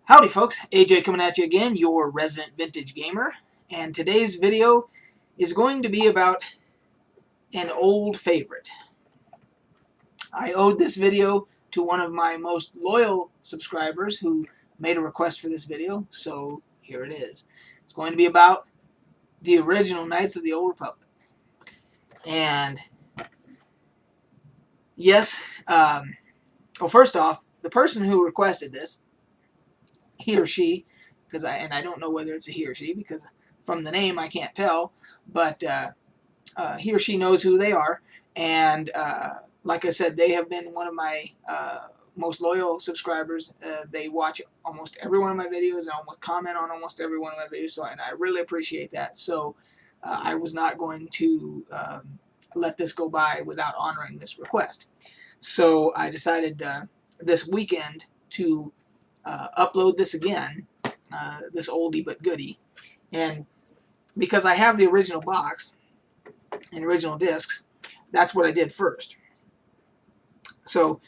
Howdy folks, AJ coming at you again, your resident vintage gamer, and today's video is going to be about an old favorite. I owed this video to one of my most loyal subscribers who made a request for this video, so here it is. It's going to be about the original Knights of the Old Republic. And yes, well, first off, the person who requested this, he or she, and I don't know whether it's a he or she because from the name I can't tell, but he or she knows who they are, and like I said, they have been one of my most loyal subscribers. They watch almost every one of my videos and almost comment on almost every one of my videos, and I really appreciate that. So I was not going to let this go by without honoring this request. So I decided this weekend to upload this again, this oldie but goodie. And because I have the original box and original discs, that's what I did first. So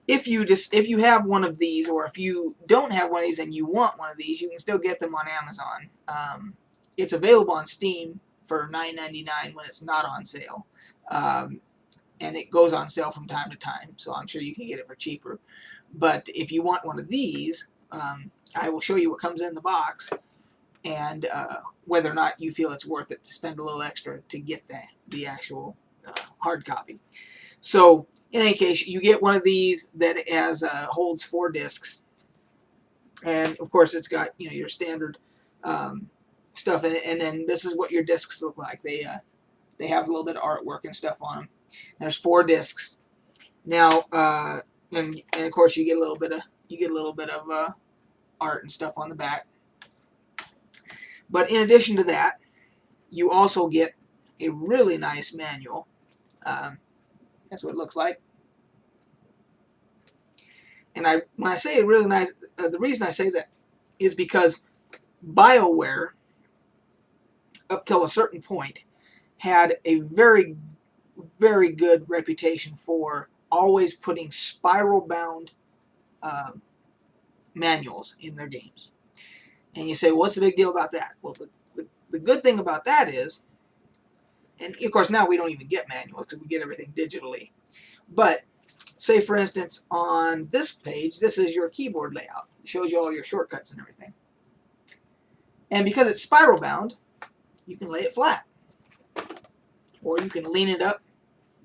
if you have one of these, or if you don't have one of these and you want one of these, you can still get them on Amazon. It's available on Steam for $9.99 when it's not on sale. And it goes on sale from time to time, so I'm sure you can get it for cheaper. But if you want one of these, I will show you what comes in the box and whether or not you feel it's worth it to spend a little extra to get the actual hard copy. So in any case, you get one of these that holds 4 discs, and of course it's got your standard stuff in it. And then this is what your discs look like. They have a little bit of artwork and stuff on them. There's 4 discs. Now, and of course you get a little bit of art and stuff on the back. But in addition to that, you also get a really nice manual. That's what it looks like. And when I say really nice, the reason I say that is because BioWare, up till a certain point, had a very, very good reputation for always putting spiral-bound manuals in their games. And you say, well, what's the big deal about that? Well, the good thing about that is, and of course now we don't even get manuals because we get everything digitally, but say for instance on this page, this is your keyboard layout. It shows you all your shortcuts and everything. And because it's spiral-bound, you can lay it flat. Or you can lean it up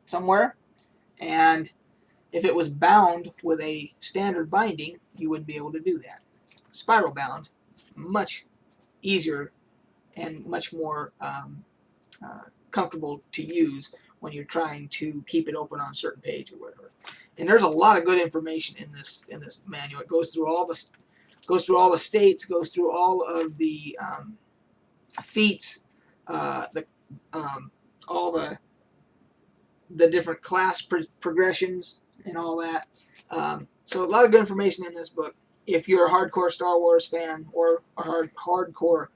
somewhere, and if it was bound with a standard binding, you wouldn't be able to do that. Spiral bound, much easier and much more comfortable to use when you're trying to keep it open on a certain page or whatever. And there's a lot of good information in this manual. It goes through all the states, goes through all of the feats, all the different class progressions and all that. So a lot of good information in this book. If you're a hardcore Star Wars fan or a hardcore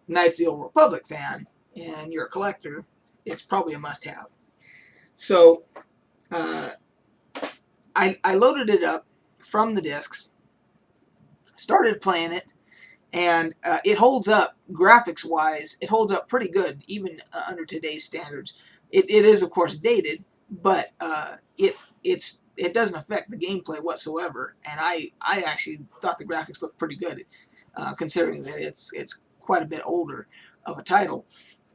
Knights of the Old Republic fan and you're a collector, it's probably a must-have. So I loaded it up from the discs, started playing it, and it holds up, graphics-wise, it holds up pretty good, even under today's standards. It is, of course, dated, but it doesn't affect the gameplay whatsoever, and I actually thought the graphics looked pretty good, considering that it's quite a bit older of a title.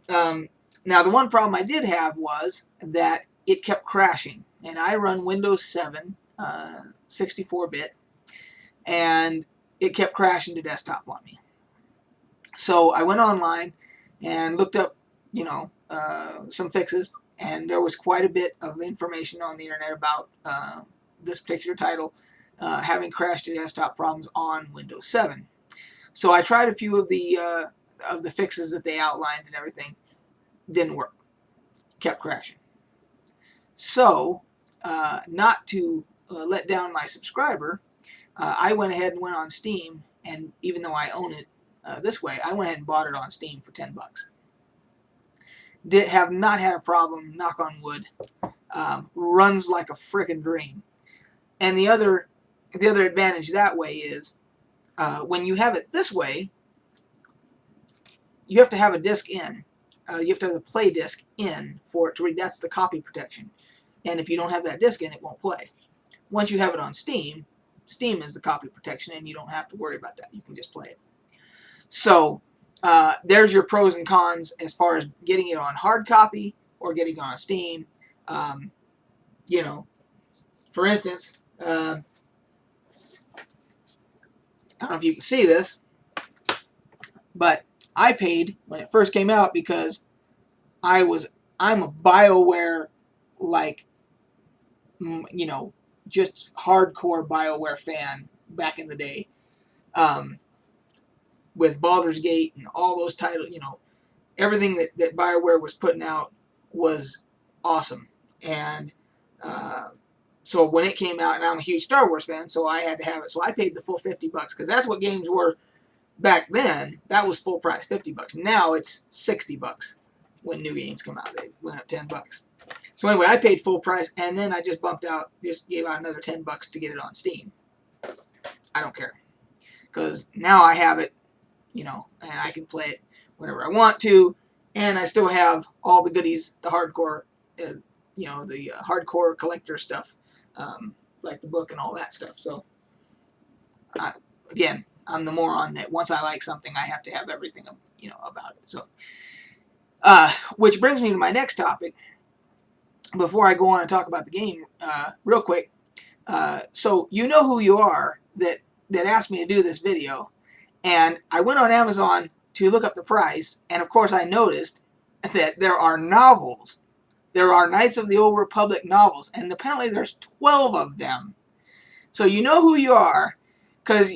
Now, the one problem I did have was that it kept crashing, and I run Windows 7, 64-bit, and it kept crashing to desktop on me. So I went online and looked up, some fixes, and there was quite a bit of information on the internet about this particular title having crash to desktop problems on Windows 7. So I tried a few of the fixes that they outlined and everything. Didn't work. Kept crashing. So, not to let down my subscriber, I went ahead and went on Steam, and even though I own it this way, I went ahead and bought it on Steam for $10. Have not had a problem, knock on wood. Runs like a frickin' dream. And the other advantage that way is when you have it this way, you have to have a disc in. You have to have the play disc in for it to read. That's the copy protection. And if you don't have that disc in, it won't play. Once you have it on Steam, Steam is the copy protection, and you don't have to worry about that. You can just play it. So there's your pros and cons as far as getting it on hard copy or getting it on Steam. You know, for instance, I don't know if you can see this, but I paid when it first came out because I'm a BioWare, like, you know, just hardcore BioWare fan back in the day, with Baldur's Gate and all those titles. You know, everything that BioWare was putting out was awesome. And so when it came out, and I'm a huge Star Wars fan, so I had to have it. So I paid the full $50 because that's what games were back then. That was full price, $50. Now it's $60 when new games come out. They went up $10. So anyway, I paid full price, and then I just gave out another $10 to get it on Steam. I don't care, because now I have it, you know, and I can play it whenever I want to, and I still have all the goodies, the hardcore, you know, the hardcore collector stuff, like the book and all that stuff. So, again, I'm the moron that once I like something, I have to have everything, you know, about it. So, which brings me to my next topic. Before I go on and talk about the game, real quick. So you know who you are that asked me to do this video, and I went on Amazon to look up the price, and of course I noticed that there are novels. There are Knights of the Old Republic novels, and apparently there's 12 of them. So you know who you are, because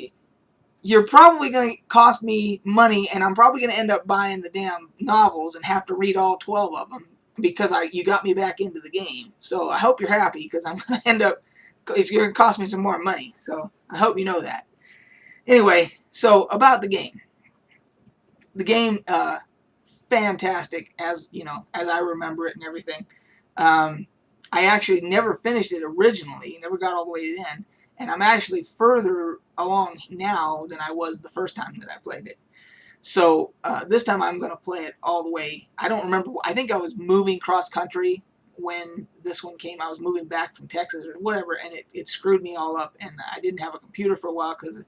you're probably going to cost me money, and I'm probably going to end up buying the damn novels and have to read all 12 of them, because you got me back into the game. So I hope you're happy, because I'm going to end up, it's going to cost me some more money. So I hope you know that. Anyway, so about the game. The game, fantastic, as you know, as I remember it and everything. I actually never finished it originally, never got all the way to the end, and I'm actually further along now than I was the first time that I played it. So this time I'm going to play it all the way. I don't remember. I think I was moving cross country when this one came. I was moving back from Texas or whatever, and it screwed me all up. And I didn't have a computer for a while because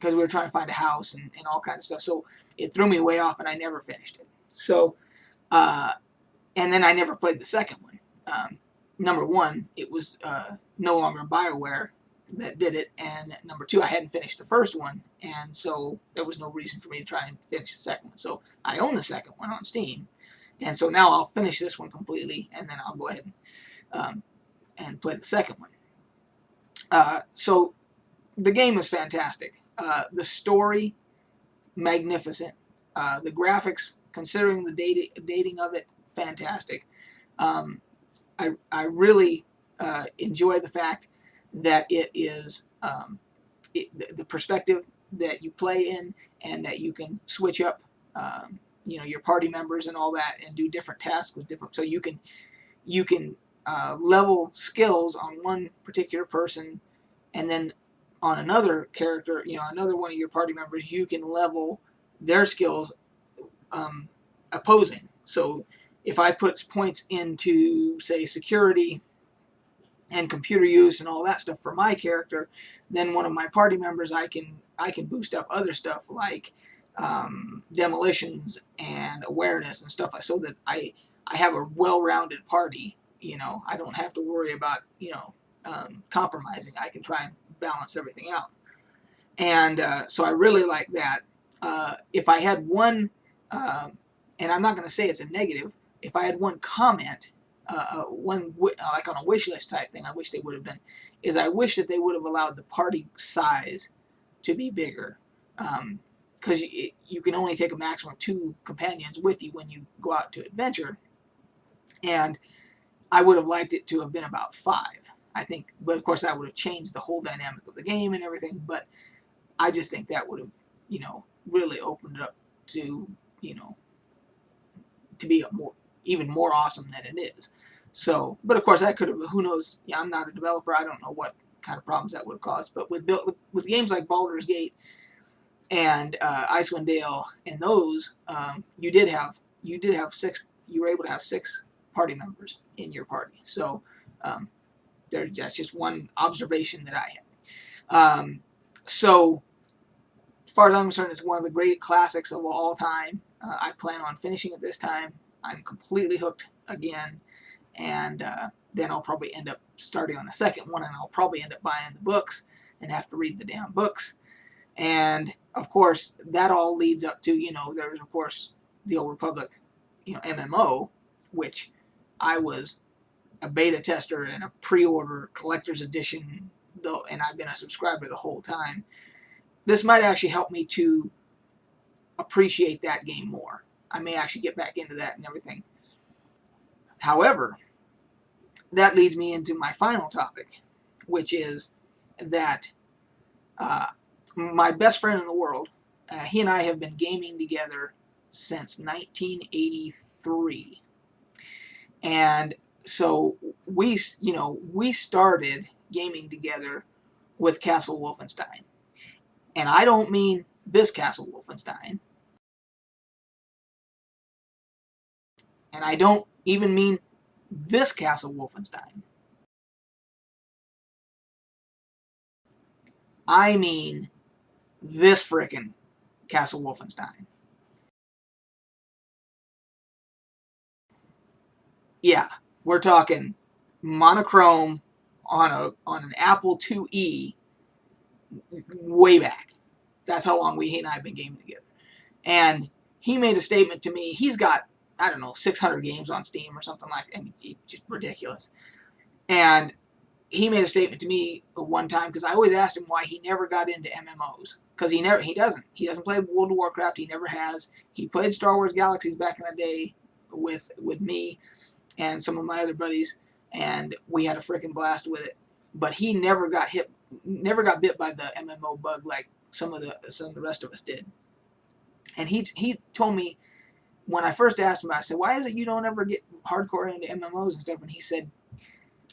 we were trying to find a house and all kinds of stuff. So it threw me way off, and I never finished it. So, and then I never played the second one. Number one, it was no longer BioWare that did it, and number two, I hadn't finished the first one, and so there was no reason for me to try and finish the second one. So I own the second one on Steam, and so now I'll finish this one completely, and then I'll go ahead and play the second one. So the game is fantastic. The story, magnificent. The graphics, considering the dating of it, fantastic. I really enjoy the fact that it is the perspective that you play in, and that you can switch up, you know, your party members and all that, and do different tasks with different. So you can level skills on one particular person, and then on another character, you know, another one of your party members, you can level their skills opposing. So if I put points into, say, security and computer use and all that stuff for my character, then one of my party members, I can boost up other stuff like demolitions and awareness and stuff, so that I have a well-rounded party. You know, I don't have to worry about, you know, compromising. I can try and balance everything out. And so I really like that. If I had one, and I'm not going to say it's a negative, if I had one comment, like on a wish list type thing, I wish they would have done, is I wish that they would have allowed the party size to be bigger, because you can only take a maximum of 2 companions with you when you go out to adventure, and I would have liked it to have been about 5, I think, but of course that would have changed the whole dynamic of the game and everything. But I just think that would have, you know, really opened it up to, you know, to be even more awesome than it is. So, but of course that could have, who knows? Yeah, I'm not a developer. I don't know what kind of problems that would have caused. But with games like Baldur's Gate and Icewind Dale and those, you were able to have 6 party members in your party. So that's just one observation that I had. So as far as I'm concerned, it's one of the great classics of all time. I plan on finishing it this time. I'm completely hooked again, and then I'll probably end up starting on the second one, and I'll probably end up buying the books and have to read the damn books. And of course, that all leads up to, there's of course the Old Republic, MMO, which I was a beta tester and a pre-order collector's edition, though, and I've been a subscriber the whole time. This might actually help me to appreciate that game more. I may actually get back into that and everything. However, that leads me into my final topic, which is that my best friend in the world, he and I have been gaming together since 1983. And so we started gaming together with Castle Wolfenstein. And I don't mean this Castle Wolfenstein. And I don't even mean this Castle Wolfenstein. I mean this frickin' Castle Wolfenstein. Yeah, we're talking monochrome on an Apple IIe way back. That's how long he and I have been gaming together. And he made a statement to me. He's got, 600 games on Steam or something like that. I mean, it's just ridiculous. And he made a statement to me one time, because I always asked him why he never got into MMOs. Because he doesn't play World of Warcraft. He never has. He played Star Wars Galaxies back in the day with me and some of my other buddies, and we had a freaking blast with it. But he never got bit by the MMO bug like some of the rest of us did. And he told me, when I first asked him, I said, why is it you don't ever get hardcore into MMOs and stuff? And he said,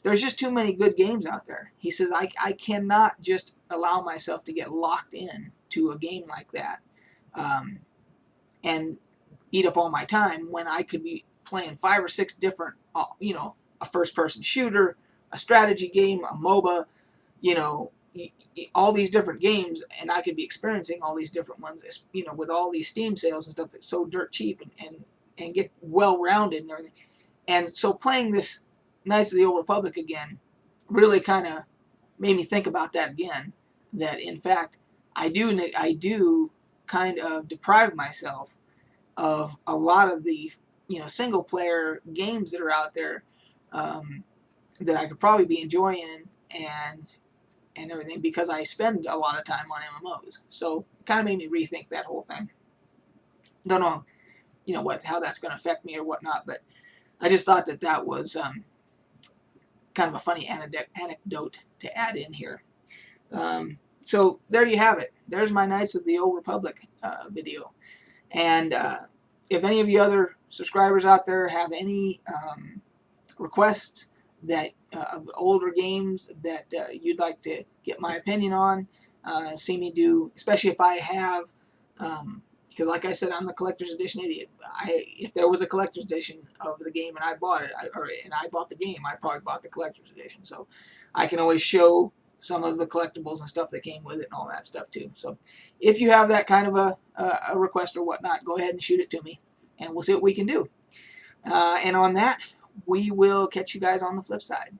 there's just too many good games out there. He says, I cannot just allow myself to get locked in to a game like that and eat up all my time when I could be playing 5 or 6 different, a first-person shooter, a strategy game, a MOBA, all these different games, and I could be experiencing all these different ones, with all these Steam sales and stuff that's so dirt cheap and get well-rounded and everything. And so playing this Knights of the Old Republic again really kind of made me think about that again, that in fact I do kind of deprive myself of a lot of the single player games that are out there that I could probably be enjoying and everything, because I spend a lot of time on MMOs. So it kind of made me rethink that whole thing. Don't know how that's going to affect me or whatnot, but I just thought that was kind of a funny anecdote to add in here. So there you have it. There's my Knights of the Old Republic video. And if any of you other subscribers out there have any requests that of older games that you'd like to get my opinion on, see me do, especially if I have, because like I said, I'm the collector's edition idiot. If there was a collector's edition of the game and I bought it, and I bought the game, I probably bought the collector's edition. So I can always show some of the collectibles and stuff that came with it and all that stuff too. So if you have that kind of a request or whatnot, go ahead and shoot it to me, and we'll see what we can do. And on that, we will catch you guys on the flip side.